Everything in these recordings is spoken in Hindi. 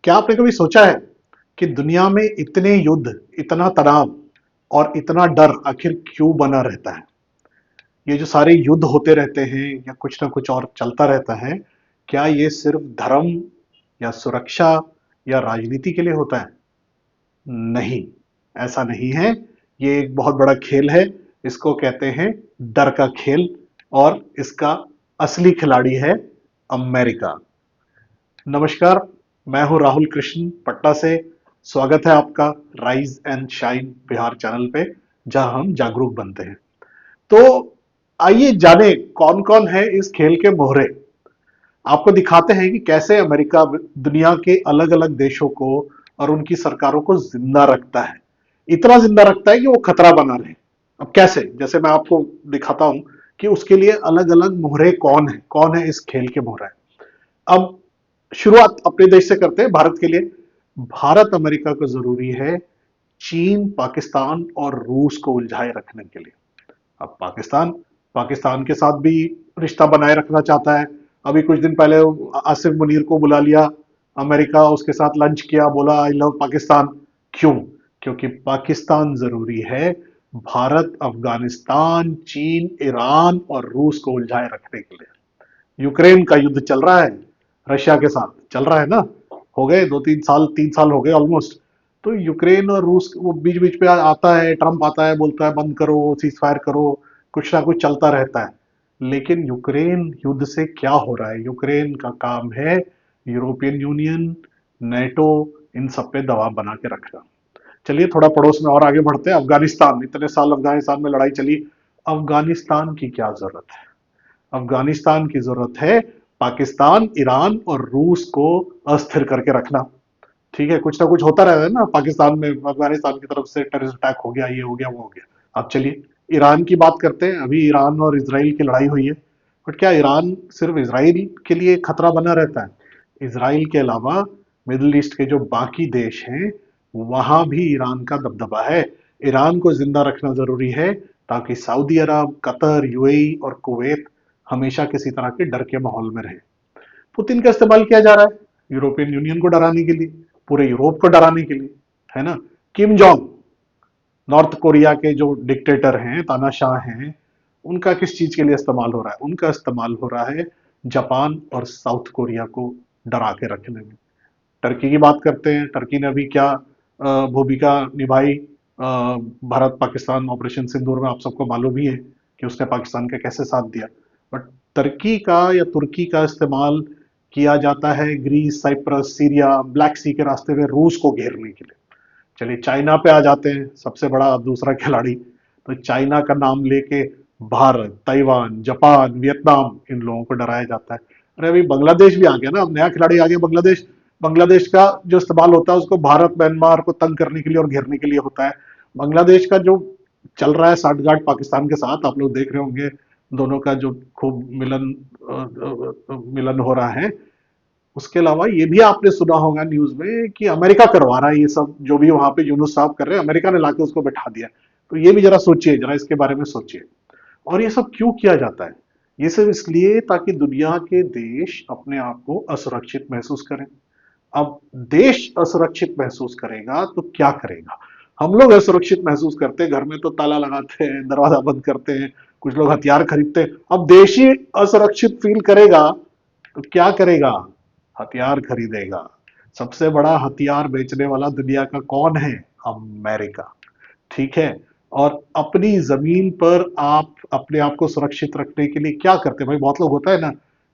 क्या आपने कभी सोचा है कि दुनिया में इतने युद्ध, इतना तनाव और इतना डर आखिर क्यों बना रहता है? ये जो सारे युद्ध होते रहते हैं या कुछ ना कुछ और चलता रहता है, क्या ये सिर्फ धर्म या सुरक्षा या राजनीति के लिए होता है? नहीं, ऐसा नहीं है। ये एक बहुत बड़ा खेल है। इसको कहते हैं डर का खेल। और इसका असली खिलाड़ी है अमेरिका। नमस्कार, मैं हूं राहुल कृष्ण पटना से। स्वागत है आपका rise and shine Bihar channel पे, जहां हम जागरूक बनते हैं। तो आइए जाने कौन कौन है इस खेल के मोहरे। आपको दिखाते हैं कि कैसे अमेरिका दुनिया के अलग अलग देशों को और उनकी सरकारों को जिंदा रखता है। इतना जिंदा रखता है कि वो खतरा बना रहे। अब कैसे, जैसे मैं आपको दिखाता हूं कि उसके लिए अलग अलग मोहरे कौन है इस खेल के मोहरे। अब शुरुआत अपने देश से करते हैं, भारत के लिए। भारत अमेरिका को जरूरी है चीन, पाकिस्तान और रूस को उलझाए रखने के लिए। अब पाकिस्तान पाकिस्तान के साथ भी रिश्ता बनाए रखना चाहता है। अभी कुछ दिन पहले आसिफ मुनीर को बुला लिया अमेरिका, उसके साथ लंच किया, बोला आई लव पाकिस्तान। क्यों? क्योंकि पाकिस्तान जरूरी है भारत, अफगानिस्तान, चीन, ईरान और रूस को उलझाए रखने के लिए। यूक्रेन का युद्ध चल रहा है, रशिया के साथ चल रहा है ना। हो गए 2-3 साल, 3 साल हो गए ऑलमोस्ट। तो यूक्रेन और रूस वो बीच बीच पे आता है, ट्रंप आता है, बोलता है बंद करो, सीज फायर करो, कुछ ना कुछ चलता रहता है। लेकिन यूक्रेन युद्ध से क्या हो रहा है? यूक्रेन का काम है यूरोपियन यूनियन, नेटो, इन सब पे दबाव बना के रखना। चलिए थोड़ा पड़ोस में और आगे बढ़ते हैं। अफगानिस्तान, इतने साल अफगानिस्तान में लड़ाई चली। अफगानिस्तान की क्या जरूरत है? अफगानिस्तान की जरूरत है पाकिस्तान, ईरान और रूस को अस्थिर करके रखना। ठीक है, कुछ ना कुछ होता रहता है ना पाकिस्तान में, अफगानिस्तान की तरफ से टेररिस्ट अटैक हो गया, ये हो गया, वो हो गया। अब चलिए ईरान की बात करते हैं। अभी ईरान और इसराइल की लड़ाई हुई है, बट क्या ईरान सिर्फ इसराइल के लिए खतरा बना रहता है? इसराइल के अलावा मिडिल ईस्ट के जो बाकी देश हैं, वहां भी ईरान का दबदबा है। ईरान को जिंदा रखना जरूरी है ताकि सऊदी अरब, कतर, यूएई और कुवैत हमेशा किसी तरह के डर के माहौल में रहे। पुतिन का इस्तेमाल किया जा रहा है यूरोपियन यूनियन को डराने के लिए, पूरे यूरोप को डराने के लिए, है ना। किम जोंग, नॉर्थ कोरिया के जो डिक्टेटर हैं, तानाशाह हैं, उनका किस चीज के लिए इस्तेमाल हो रहा है? उनका इस्तेमाल हो रहा है जापान और साउथ कोरिया को डरा के रखने में। टर्की की बात करते हैं। टर्की ने अभी क्या भूमिका निभाई भारत पाकिस्तान ऑपरेशन सिंदूर में, आप सबको मालूम ही है कि उसने पाकिस्तान का कैसे साथ दिया। बट टर्की का या तुर्की का इस्तेमाल किया जाता है ग्रीस, साइप्रस, सीरिया, ब्लैक सी के रास्ते में रूस को घेरने के लिए। चलिए चाइना पे आ जाते हैं, सबसे बड़ा दूसरा खिलाड़ी। तो चाइना का नाम लेके भारत, ताइवान, जापान, वियतनाम, इन लोगों को डराया जाता है। अरे अभी बांग्लादेश भी आ गया ना, अब नया खिलाड़ी आ गया बांग्लादेश। बांग्लादेश का जो इस्तेमाल होता है उसको भारत म्यांमार को तंग करने के लिए और घेरने के लिए होता है। बांग्लादेश का जो चल रहा है साठगांठ पाकिस्तान के साथ, आप लोग देख रहे होंगे, दोनों का जो खूब मिलन हो रहा है। उसके अलावा ये भी आपने सुना होगा न्यूज में कि अमेरिका करवा रहा है ये सब, जो भी वहां पे यूनुस साहब कर रहे हैं, अमेरिका ने लाके उसको बैठा दिया। तो ये भी जरा सोचिए, जरा इसके बारे में सोचिए। और ये सब क्यों किया जाता है? ये सब इसलिए ताकि दुनिया के देश अपने आप को असुरक्षित महसूस करें। अब देश असुरक्षित महसूस करेगा तो क्या करेगा? हम लोग असुरक्षित महसूस करते हैं, घर में तो ताला लगाते हैं, दरवाजा बंद करते हैं, कुछ लोग हथियार खरीदते हैं। अब देश ही असुरक्षित फील करेगा तो क्या करेगा? हथियार खरीदेगा। सबसे बड़ा हथियार बेचने वाला दुनिया का कौन है? अमेरिका। ठीक है। और अपनी जमीन पर आप अपने आप को सुरक्षित रखने के लिए क्या करते हैं भाई? बहुत लोग होता है ना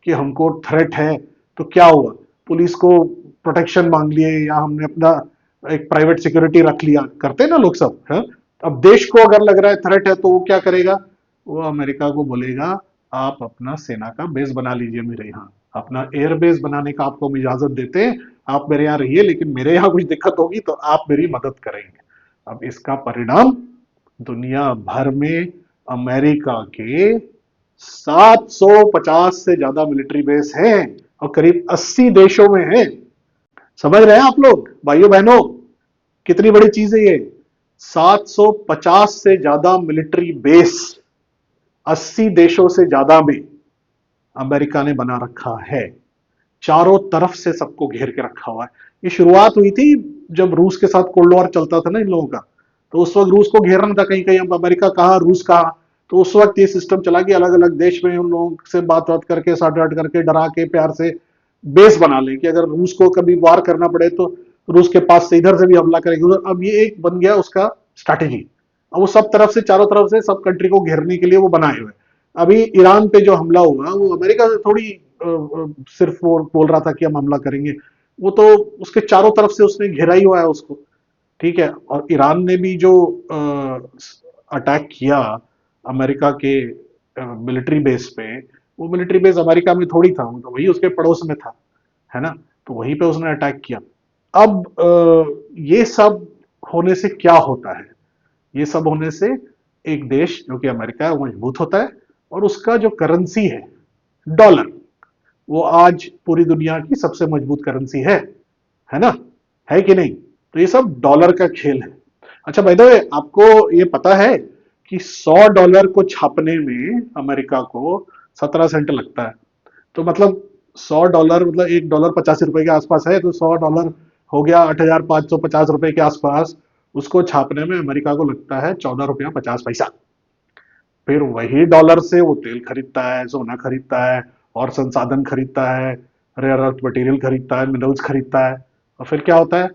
कि हमको थ्रेट है, तो क्या हुआ, पुलिस को प्रोटेक्शन मांग लिए या हमने अपना एक प्राइवेट सिक्योरिटी रख लिया, करते हैं ना लोग सब, है? अब देश को अगर लग रहा है थ्रेट है तो वो क्या करेगा? वो अमेरिका को बोलेगा आप अपना सेना का बेस बना लीजिए मेरे यहाँ, अपना एयर बेस बनाने का आपको हम इजाजत देते हैं, आप मेरे यहाँ रहिए, लेकिन मेरे यहाँ कुछ दिक्कत होगी तो आप मेरी मदद करेंगे। अब इसका परिणाम दुनिया भर में अमेरिका के 750 से ज्यादा मिलिट्री बेस हैं और करीब 80 देशों में है। समझ रहे हैं आप लोग भाइयों बहनों, कितनी बड़ी चीज है ये? 750 से ज्यादा मिलिट्री बेस 80 देशों से ज्यादा में अमेरिका ने बना रखा है। चारों तरफ से सबको घेर के रखा हुआ है। ये शुरुआत हुई थी जब रूस के साथ कोल्ड वॉर चलता था ना इन लोगों का, तो उस वक्त रूस को घेरना था, कहीं कहीं अब अमेरिका कहाँ रूस कहाँ। तो उस वक्त ये सिस्टम चला कि अलग अलग देश में उन लोगों से बात करके साठ आठ करके डरा के प्यार से बेस बना ले कि अगर रूस को कभी वार करना पड़े तो रूस के पास से इधर से भी हमला करेंगे उधर। अब ये एक बन गया उसका स्ट्रैटेजी। अब वो सब तरफ से चारों तरफ से सब कंट्री को घेरने के लिए वो बनाए हुए। अभी ईरान पे जो हमला हुआ वो अमेरिका से थोड़ी सिर्फ वो बोल रहा था कि हम हमला करेंगे, वो तो उसके चारों तरफ से उसने घेरा ही हुआ है उसको। ठीक है, और ईरान ने भी जो अटैक किया अमेरिका के मिलिट्री बेस पे, वो मिलिट्री बेस अमेरिका में थोड़ी था, वो तो वही उसके पड़ोस में था, है ना। तो वहीं पे उसने अटैक किया। अब ये सब होने से क्या होता है? ये सब होने से एक देश जो कि अमेरिका है वो मजबूत होता है, और उसका जो करेंसी है डॉलर, वो आज पूरी दुनिया की सबसे मजबूत करेंसी है ना, है कि नहीं? तो ये सब डॉलर का खेल है। अच्छा बाय द वे, आपको ये पता है कि $100 को छापने में अमेरिका को 17 सेंट लगता है? तो मतलब $100 मतलब $1 85 रुपए के आसपास है, तो $100 हो गया 8,550 रुपए के आसपास। उसको छापने में अमेरिका को लगता है ₹14.50। फिर वही डॉलर से वो तेल खरीदता है, सोना खरीदता है, और संसाधन खरीदता है, रेयर अर्थ मटेरियल खरीदता है, मिनरल्स खरीदता है। और फिर क्या होता है?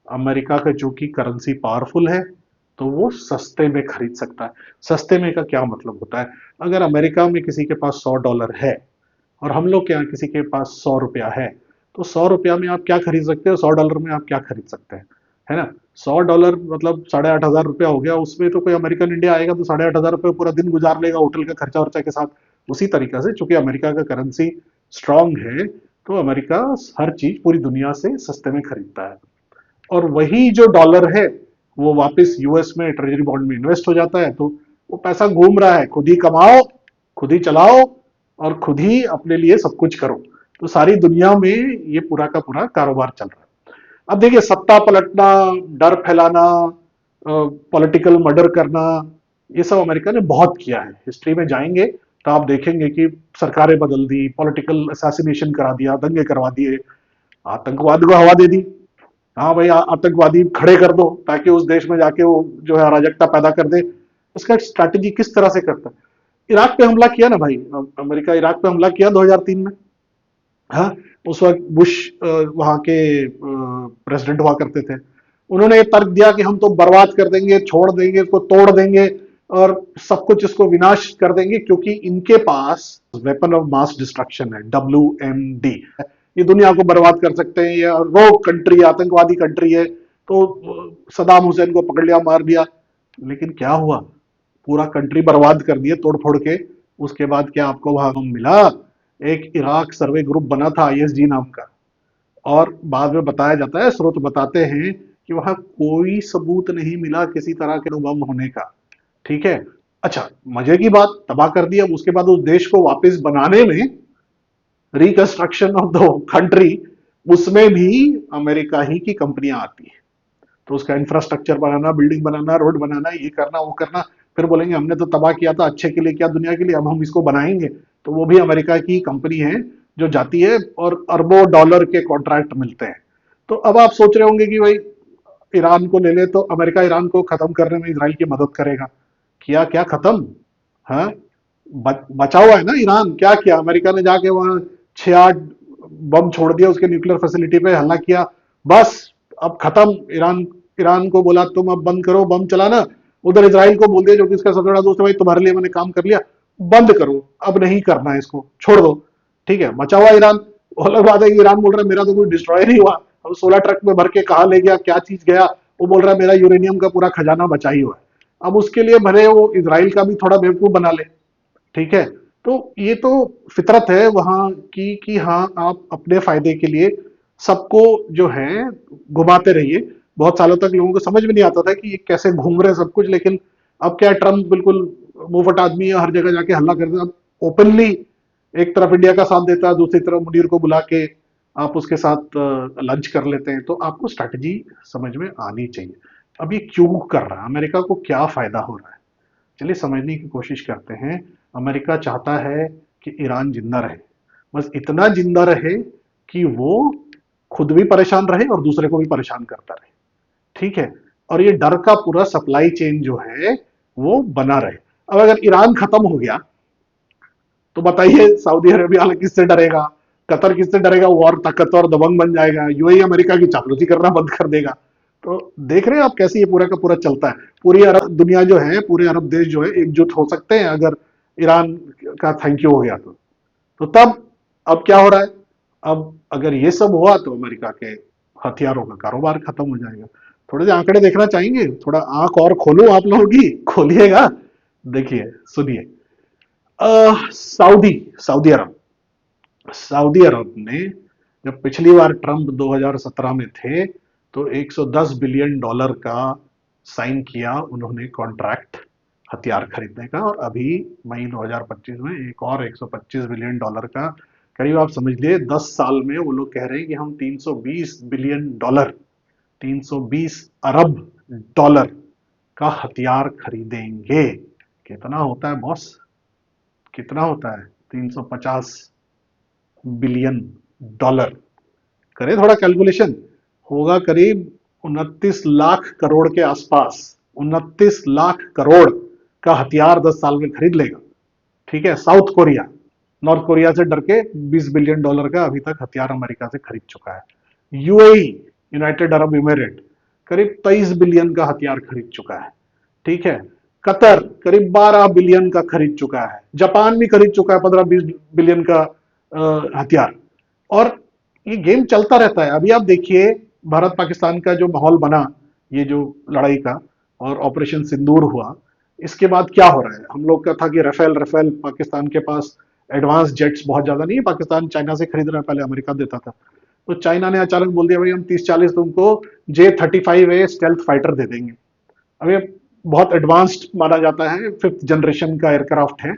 अमेरिका का जो कि करेंसी पावरफुल है, तो वो सस्ते में खरीद सकता है। सस्ते में का क्या मतलब होता है? अगर अमेरिका में किसी के पास $100 है और हम लोग के यहाँ किसी के पास ₹100 है, तो $100 में आप क्या खरीद सकते हो, $100 में आप क्या खरीद सकते हैं, है ना। $100 मतलब 8,500 रुपया हो गया। उसमें तो कोई अमेरिकन इंडिया आएगा तो 8,500 रुपये पूरा दिन गुजार लेगा होटल का खर्चा वर्चा के साथ। उसी तरीका से चूंकि अमेरिका का करेंसी स्ट्रांग है, तो अमेरिका हर चीज पूरी दुनिया से सस्ते में खरीदता है। और वही जो डॉलर है वो वापस यूएस में ट्रेजरी बॉन्ड में इन्वेस्ट हो जाता है। तो वो पैसा घूम रहा है, खुद ही कमाओ, खुद ही चलाओ, और खुद ही अपने लिए सब कुछ करो। तो सारी दुनिया में ये पूरा का पूरा कारोबार चल रहा है। अब देखिए, सत्ता पलटना, डर फैलाना, पॉलिटिकल मर्डर करना, ये सब अमेरिका ने बहुत किया है। हिस्ट्री में जाएंगे तो आप देखेंगे कि सरकारें बदल दी, पॉलिटिकल असैसिनेशन करा दिया, दंगे करवा दिए, आतंकवाद को हवा दे दी। हाँ भाई, आतंकवादी खड़े कर दो ताकि उस देश में जाके वो जो है अराजकता पैदा कर दे। उसका स्ट्रैटेजी किस तरह से करता है? इराक पे हमला किया ना भाई, अमेरिका इराक पे हमला किया 2003 में। हाँ, उस वक्त बुश वहां के प्रेसिडेंट हुआ करते थे। उन्होंने ये तर्क दिया कि हम तो बर्बाद कर देंगे, छोड़ देंगे, इसको तोड़ देंगे, और सब कुछ इसको विनाश कर देंगे, क्योंकि इनके पास वेपन ऑफ मास डिस्ट्रक्शन है, WMD। ये दुनिया को बर्बाद कर सकते हैं, ये रोग कंट्री, आतंकवादी कंट्री है। तो सदाम हुसैन को पकड़ लिया, मार दिया। लेकिन क्या हुआ? पूरा कंट्री बर्बाद कर दिए तोड़ फोड़ के। उसके बाद क्या आपको वहां मिला? एक इराक सर्वे ग्रुप बना था, ISG नाम का। और बाद में बताया जाता है, स्रोत बताते हैं कि वहां कोई सबूत नहीं मिला किसी तरह के बम होने का। ठीक है। अच्छा, मजे की बात, तबाह कर दिया। उसके बाद उस देश को वापस बनाने में, रिकंस्ट्रक्शन ऑफ द कंट्री, उसमें भी अमेरिका ही की कंपनियां आती है। तो उसका इंफ्रास्ट्रक्चर बनाना, बिल्डिंग बनाना, रोड बनाना, ये करना वो करना। फिर बोलेंगे हमने तो तबाह किया था अच्छे के लिए, क्या दुनिया के लिए, अब हम इसको बनाएंगे। तो वो भी अमेरिका की कंपनी है जो जाती है, और अरबों डॉलर के कॉन्ट्रैक्ट मिलते हैं। तो अब आप सोच रहे होंगे कि भाई ईरान को ले ले तो अमेरिका ईरान को खत्म करने में इसराइल की मदद करेगा। किया क्या खत्म? हाँ, बचा हुआ है ना ईरान। क्या किया अमेरिका ने? जाके वहां 6-8 बम छोड़ दिया उसके न्यूक्लियर फैसिलिटी पे, हमला किया, बस अब खत्म। ईरान ईरान को बोला तुम अब बंद करो बम चलाना। उधर इसराइल को बोल दिया, जो कि इसका सबसे बड़ा दोस्त है, भाई तुम्हारे लिए मैंने काम कर लिया, बंद करो, अब नहीं करना है, इसको छोड़ दो। ठीक है, बचा हुआ ईरान। अलग बात है कि ईरान बोल रहा है मेरा तो कोई डिस्ट्रॉय नहीं हुआ, अब 16 ट्रक में भर के कहा ले गया, क्या चीज गया। वो बोल रहा है मेरा यूरेनियम का पूरा खजाना बचा ही हुआ है। अब उसके लिए भले वो इसराइल का भी थोड़ा बेवकूफ बना ले। ठीक है। तो ये तो फितरत है वहां की कि हाँ, आप अपने फायदे के लिए सबको जो है घुमाते रहिए। बहुत सालों तक लोगों को समझ में नहीं आता था कि ये कैसे घूम रहे हैं सब कुछ, लेकिन अब क्या, ट्रम्प बिल्कुल मुंहफट आदमी है, हर जगह जाके हल्ला करते हैं। अब ओपनली एक तरफ इंडिया का साथ देता है, दूसरी तरफ मुनीर को बुला के आप उसके साथ लंच कर लेते हैं। तो आपको स्ट्रैटेजी समझ में आनी चाहिए। अब ये क्यों कर रहा है, अमेरिका को क्या फायदा हो रहा है? चलिए समझने की कोशिश करते हैं। अमेरिका चाहता है कि ईरान जिंदा रहे, बस इतना जिंदा रहे कि वो खुद भी परेशान रहे और दूसरे को भी परेशान करता रहे। ठीक है, और ये डर का पूरा सप्लाई चेन जो है वो बना रहे। अब अगर ईरान खत्म हो गया तो बताइए सऊदी अरेबिया किससे डरेगा, कतर किससे डरेगा, वो और ताकतवर दबंग बन जाएगा, यूएई अमेरिका की चापलूसी करना बंद कर देगा। तो देख रहे हैं आप कैसे ये पूरा का पूरा चलता है। पूरी अरब दुनिया जो है, पूरे अरब देश जो है एकजुट हो सकते हैं अगर ईरान का थैंक यू हो गया तो तब अब क्या हो रहा है, अब अगर ये सब हुआ तो अमेरिका के हथियारों का कारोबार खत्म हो जाएगा। थोड़े से आंकड़े देखना चाहेंगे, थोड़ा आंख और खोलूं आप लोगों की, खोलिएगा, देखिए, सुनिए। सऊदी सऊदी अरब सऊदी अरब ने जब पिछली बार ट्रंप 2017 में थे तो 110 बिलियन डॉलर का साइन किया उन्होंने कॉन्ट्रैक्ट हथियार खरीदने का, और अभी मई 2025 में एक और 125 बिलियन डॉलर का, करीब आप समझ लिए 10 साल में वो लोग कह रहे हैं कि हम 320 बिलियन डॉलर, 320 अरब डॉलर का हथियार खरीदेंगे। कितना होता है बॉस, कितना होता है? 350 बिलियन डॉलर। करें थोड़ा कैलकुलेशन, होगा करीब 29 लाख करोड़ के आसपास। 29 लाख करोड़ का हथियार 10 साल में खरीद लेगा। ठीक है, साउथ कोरिया, नॉर्थ कोरिया से डर के 20 बिलियन डॉलर का अभी तक हथियार अमेरिका से खरीद चुका है। यूएई, यूनाइटेड अरब इमिरेट, करीब 23 बिलियन का हथियार खरीद चुका है। ठीक है, कतर करीब 12 बिलियन का खरीद चुका है। जापान भी खरीद चुका है 15-20 बिलियन का हथियार। और ये गेम चलता रहता है। अभी आप देखिए भारत पाकिस्तान का जो माहौल बना, ये जो लड़ाई का और ऑपरेशन सिंदूर हुआ, इसके बाद क्या हो रहा है। हम लोग का था कि राफेल राफेल पाकिस्तान के पास एडवांस जेट्स बहुत ज्यादा नहीं है, पाकिस्तान चाइना से खरीद रहा है, पहले अमेरिका देता था। तो चाइना ने अचानक बोल दिया भाई हम 30-40 तुमको J-35A स्टेल्थ फाइटर दे देंगे। अब ये बहुत एडवांस्ड माना जाता है, 5th जनरेशन का एयरक्राफ्ट है।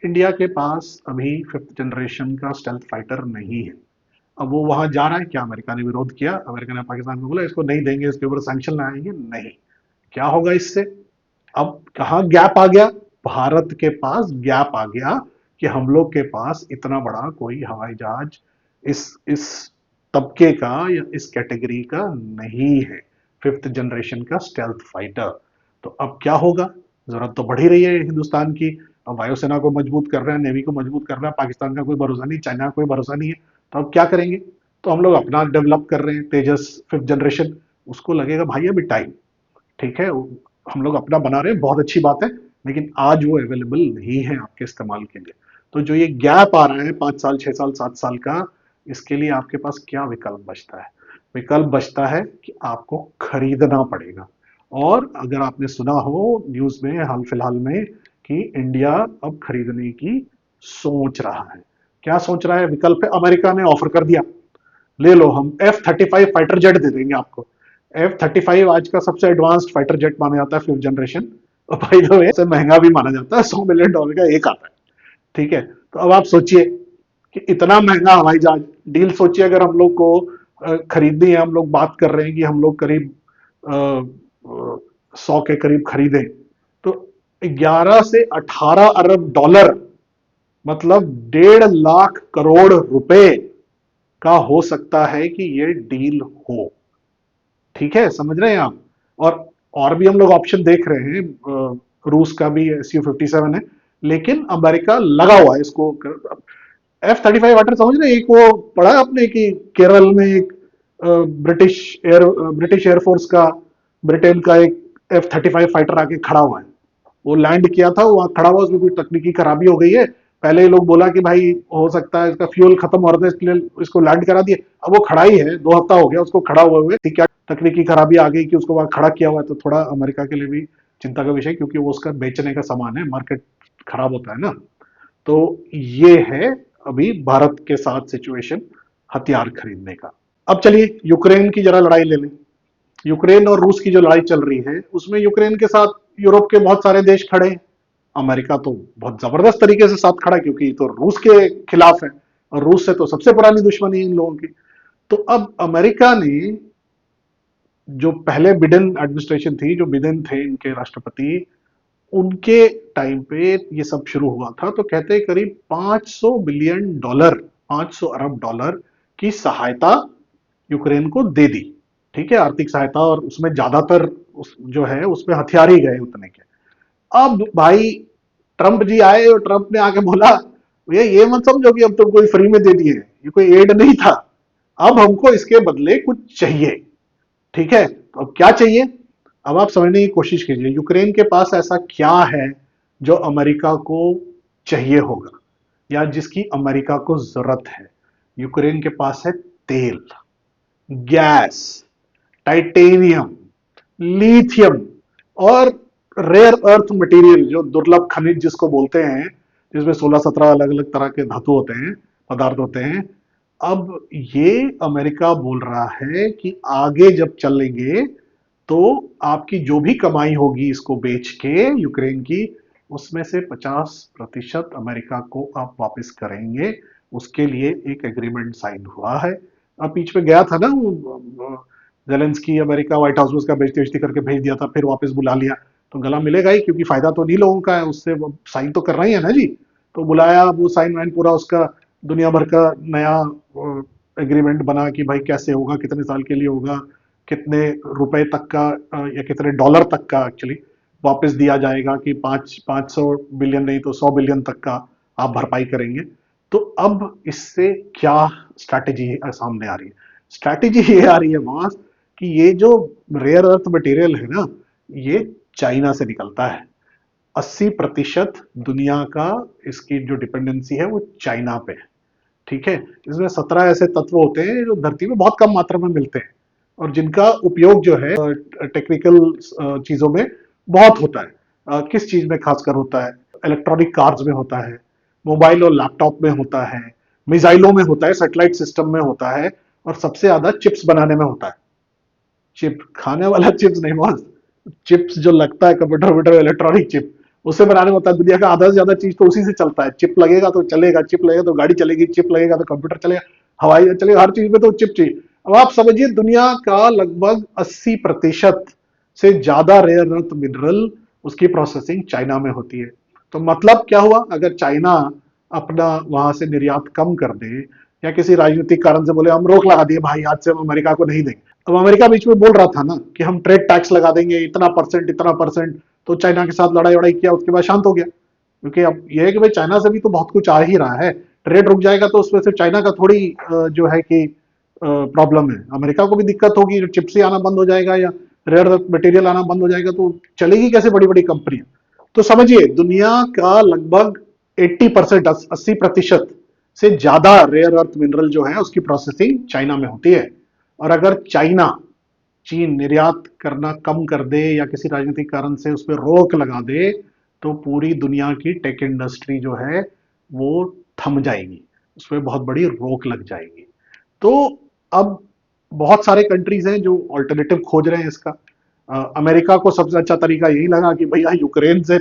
इंडिया के पास अभी 5th जनरेशन का स्टेल्थ फाइटर नहीं है। अब वो वहां जा रहा है, क्या अमेरिका ने विरोध किया, अमेरिका ने पाकिस्तान को बोला इसको नहीं देंगे, इसके ऊपर सैंक्शन लगाएंगे, नहीं। क्या होगा इससे? अब कहां गैप आ गया, भारत के पास गैप आ गया कि हम लोग के पास इतना बड़ा कोई हवाई जहाज इस तबके का या इस कैटेगरी का नहीं है, 5th जनरेशन का स्टेल्थ फाइटर। तो अब क्या होगा, जरूरत तो बढ़ ही रही है हिंदुस्तान की। अब वायुसेना को मजबूत कर रहे हैं, नेवी को मजबूत कर रहे हैं, पाकिस्तान का कोई भरोसा नहीं, चाइना का कोई भरोसा नहीं है। तो अब क्या करेंगे? तो हम लोग अपना डेवलप कर रहे हैं, तेजस 5th जनरेशन, उसको लगेगा भाई अभी टाइम। ठीक है, हम लोग अपना बना रहे हैं, बहुत अच्छी बात है, लेकिन आज वो अवेलेबल नहीं है आपके इस्तेमाल के लिए। तो जो ये गैप आ रहा है 5 साल, 6 साल, 7 साल का, इसके लिए आपके पास क्या विकल्प बचता है? विकल्प बचता है कि आपको खरीदना पड़ेगा। और अगर आपने सुना हो न्यूज में हाल फिलहाल में कि इंडिया अब खरीदने की सोच रहा है। क्या सोच रहा है? विकल्प है, अमेरिका ने ऑफर कर दिया, ले लो हम F-35 फाइटर जेट दे देंगे आपको। F-35 आज का सबसे एडवांस्ड फाइटर जेट माना जाता है, 5th जनरेशन, और भाई द वे सबसे महंगा भी माना जाता है, $100 मिलियन का एक आता है। ठीक है, तो अब आप सोचिए कि इतना महंगा हवाई जहाज, डील सोचिए अगर हम लोग को खरीदनी है, हम लोग बात कर रहे हैं कि हम लोग करीब 100 के करीब खरीदें, तो 11 से 18 अरब डॉलर, मतलब 1.5 लाख करोड़ रुपए का हो सकता है कि ये डील हो। ठीक है, समझ रहे हैं आप? और भी हम लोग ऑप्शन देख रहे हैं, रूस का भी Su-57 है, लेकिन अमेरिका लगा हुआ है इसको। F-35 फाइटर समझ रहे हैं? एक वो पढ़ा है आपने कि केरल में एक ब्रिटिश एयरफोर्स का, ब्रिटेन का एक F-35 फाइटर आके खड़ा हुआ है। वो लैंड किया था, वो वहां खड़ा हुआ, उसमें कोई तकनीकी खराबी हो गई है। पहले ये लोग बोला कि भाई हो सकता है इसका फ्यूल खत्म हो रहा था, इसके लिए इसको लैंड करा दिए। अब वो खड़ा ही है, 2 हफ्ता हो गया उसको खड़ा हुए। ठीक है, तकनीकी खराबी आ गई कि उसको वहां खड़ा किया हुआ है, तो थोड़ा अमेरिका के लिए भी चिंता का विषय, क्योंकि वो उसका बेचने का सामान है, मार्केट खराब होता है ना। तो ये है अभी भारत के साथ सिचुएशन हथियार खरीदने का। अब चलिए यूक्रेन की जरा लड़ाई ले लें। यूक्रेन और रूस की जो लड़ाई चल रही है, उसमें यूक्रेन के साथ यूरोप के बहुत सारे देश खड़े हैं। अमेरिका तो बहुत जबरदस्त तरीके से साथ खड़ा है, क्योंकि तो रूस के खिलाफ है, और रूस से तो सबसे पुरानी दुश्मनी है इन लोगों की। तो अब अमेरिका ने, जो पहले बिडेन एडमिनिस्ट्रेशन थी, जो बिडेन थे इनके राष्ट्रपति, उनके टाइम पे ये सब शुरू हुआ था, तो कहते हैं करीब $500 बिलियन, $500 अरब की सहायता यूक्रेन को दे दी। ठीक है, आर्थिक सहायता, और उसमें ज्यादातर जो है उसमें हथियार ही गए उतने के। अब भाई ट्रंप जी आए और ट्रंप ने आके बोला, भैया ये मत समझो कि अब तुमको फ्री में दे दिए, ये कोई एड नहीं था, अब हमको इसके बदले कुछ चाहिए। ठीक है, तो अब क्या चाहिए? अब आप समझने की कोशिश कीजिए, यूक्रेन के पास ऐसा क्या है जो अमेरिका को चाहिए होगा, या जिसकी अमेरिका को जरूरत है? यूक्रेन के पास है तेल, गैस, टाइटेनियम, लिथियम, और रेयर अर्थ मटेरियल, जो दुर्लभ खनिज जिसको बोलते हैं, जिसमें 16-17 अलग अलग तरह के धातु होते हैं, पदार्थ होते हैं। अब ये अमेरिका बोल रहा है कि आगे जब चलेंगे तो आपकी जो भी कमाई होगी इसको बेच के यूक्रेन की, उसमें से 50% अमेरिका को आप वापस करेंगे। उसके लिए एक एग्रीमेंट साइन हुआ है। अब बीच में गया था ना वो जेलेंस्की, अमेरिका व्हाइट हाउस में उसका बेइज्जती वेज्जती करके भेज दिया था, फिर वापस बुला लिया। तो गला मिलेगा ही, क्योंकि फायदा तो नहीं लोगों का है उससे, वो साइन तो कर रही है ना जी। तो बुलाया, वो साइन वाइन पूरा उसका दुनिया भर का नया एग्रीमेंट बना कि भाई कैसे होगा, कितने साल के लिए होगा, कितने रुपए तक का या कितने डॉलर तक का एक्चुअली वापस दिया जाएगा, कि 500 बिलियन नहीं तो 100 बिलियन तक का आप भरपाई करेंगे। तो अब इससे क्या स्ट्रैटेजी सामने आ रही है? स्ट्रैटेजी ये आ रही है बॉस, कि ये जो रेयर अर्थ मटेरियल है ना, ये चाइना से निकलता है। 80% दुनिया का इसकी जो डिपेंडेंसी है वो चाइना पे है। ठीक है, इसमें 17 ऐसे तत्व होते हैं जो धरती में बहुत कम मात्रा में मिलते हैं, और जिनका उपयोग जो है टेक्निकल चीजों में बहुत होता है। किस चीज में खासकर होता है? इलेक्ट्रॉनिक कार्स में होता है, मोबाइल और लैपटॉप में होता है, मिसाइलों में होता है, सैटेलाइट सिस्टम में होता है, और सबसे ज्यादा चिप्स बनाने में होता है। चिप खाने वाला चिप्स नहीं बॉस, चिप्स जो लगता है कंप्यूटर वम्प्यूटर इलेक्ट्रॉनिक चिप, उससे बनाने में होता है। दुनिया का आधा से ज्यादा चीज तो उसी से चलता है। चिप लगेगा तो चलेगा, चिप लगेगा तो गाड़ी चलेगी, चिप लगेगा तो कंप्यूटर चलेगा, हवाई जहाज चलेगा, हर चीज में तो चिप चाहिए। अब आप समझिए, दुनिया का लगभग 80% से ज्यादा रेयर अर्थ मिनरल उसकी प्रोसेसिंग चाइना में होती है। तो मतलब क्या हुआ, अगर चाइना अपना वहां से निर्यात कम कर दे, या किसी राजनीतिक कारण से बोले हम रोक लगा दिए भाई, आज से हम अमेरिका को नहीं देंगे। अब अमेरिका बीच में बोल रहा था ना कि हम ट्रेड टैक्स लगा देंगे इतना परसेंट इतना परसेंट, तो चाइना के साथ लड़ाई वड़ाई किया, उसके बाद शांत हो गया। क्योंकि अब यह है कि भाई चाइना से भी तो बहुत कुछ आ ही रहा है, ट्रेड रुक जाएगा तो उसमें से चाइना का थोड़ी जो है कि प्रॉब्लम है, अमेरिका को भी दिक्कत होगी, चिप से आना बंद हो जाएगा या रेयर मटेरियल आना बंद हो जाएगा, तो चलेगी कैसे बड़ी बड़ी कंपनियां? तो समझिए, दुनिया का लगभग 80%, 80% से ज्यादा रेयर अर्थ मिनरल जो है उसकी प्रोसेसिंग चाइना में होती है। और अगर चाइना, चीन निर्यात करना कम कर दे या किसी राजनीतिक कारण से उस पर रोक लगा दे, तो पूरी दुनिया की टेक इंडस्ट्री जो है वो थम जाएगी, उस पर बहुत बड़ी रोक लग जाएगी। तो अब बहुत सारे कंट्रीज हैं जो ऑल्टरनेटिव खोज रहे हैं इसका। अमेरिका को सबसे अच्छा तरीका यही लगा कि भैया यूक्रेन से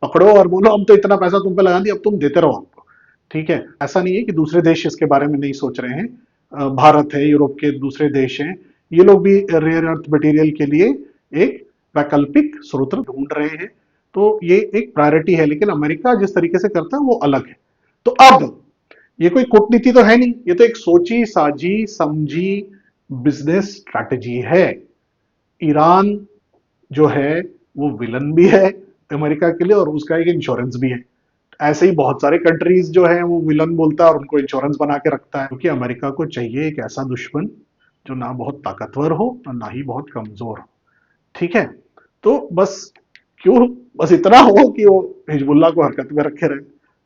पकड़ो और बोलो हम तो इतना पैसा तुम पे लगा दिया, अब तुम देते रहो हमको। ठीक है, ऐसा नहीं है कि दूसरे देश इसके बारे में नहीं सोच रहे हैं। भारत है, यूरोप के दूसरे देश हैं, ये लोग भी रेयर अर्थ मटेरियल के लिए एक वैकल्पिक स्रोत ढूंढ रहे हैं। तो ये एक प्रायोरिटी है, लेकिन अमेरिका जिस तरीके से करता है वो अलग है। तो अब ये कोई कूटनीति तो है नहीं, ये तो एक सोची साजी समझी बिजनेस स्ट्रैटेजी है। ईरान जो है वो विलन भी है अमेरिका के लिए, और उसका एक इंश्योरेंस भी है। ऐसे ही बहुत सारे कंट्रीज जो है वो विलन बोलता है और उनको इंश्योरेंस बना के रखता है, क्योंकि अमेरिका को चाहिए एक ऐसा दुश्मन जो ना बहुत ताकतवर हो और ना ही बहुत कमजोर हो। ठीक है, तो बस क्यों, बस इतना हो कि वो हिजबुल्ला को हरकत में रखे रहे।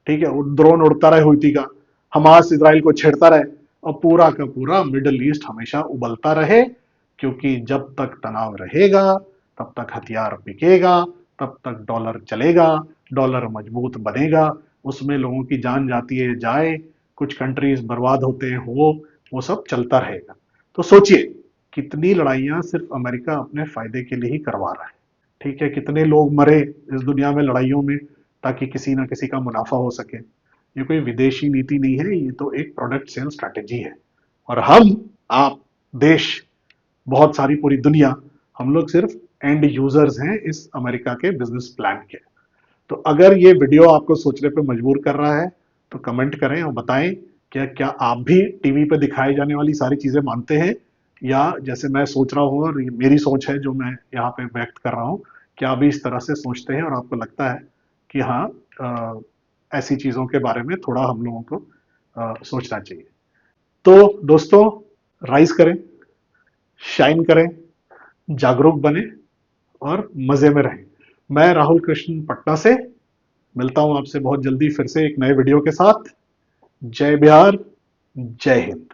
ठीक है, वो ड्रोन उड़ता रहे हुती का, हमास इसराइल को छेड़ता रहे, और पूरा का पूरा मिडल ईस्ट हमेशा उबलता रहे। क्योंकि जब तक तनाव रहेगा तब तक हथियार बिकेगा, तब तक डॉलर चलेगा, डॉलर मजबूत बनेगा, उसमें लोगों की जान जाती है जाए, कुछ कंट्रीज बर्बाद होते हैं हो, वो सब चलता रहेगा। तो सोचिए, कितनी लड़ाइयां सिर्फ अमेरिका अपने फायदे के लिए ही करवा रहा है। ठीक है, कितने लोग मरे इस दुनिया में लड़ाइयों में, ताकि किसी ना किसी का मुनाफा हो सके। ये कोई विदेशी नीति नहीं है, ये तो एक प्रोडक्ट सेल स्ट्रैटेजी है। और हम, आप, देश, बहुत सारी पूरी दुनिया, हम लोग सिर्फ एंड यूजर्स हैं इस अमेरिका के बिजनेस प्लान के। तो अगर ये वीडियो आपको सोचने पे मजबूर कर रहा है तो कमेंट करें और बताएं क्या क्या आप भी टीवी पे दिखाई जाने वाली सारी चीजें मानते हैं, या जैसे मैं सोच रहा हूँ और ये मेरी सोच है जो मैं यहाँ पे व्यक्त कर रहा हूँ, क्या आप भी इस तरह से सोचते हैं और आपको लगता है कि हाँ, ऐसी चीजों के बारे में थोड़ा हम लोगों को सोचना चाहिए। तो दोस्तों, राइज करें, शाइन करें, जागरूक बने और मजे में रहें। मैं राहुल कृष्ण पटना से मिलता हूं आपसे बहुत जल्दी फिर से एक नए वीडियो के साथ। जय बिहार, जय हिंद।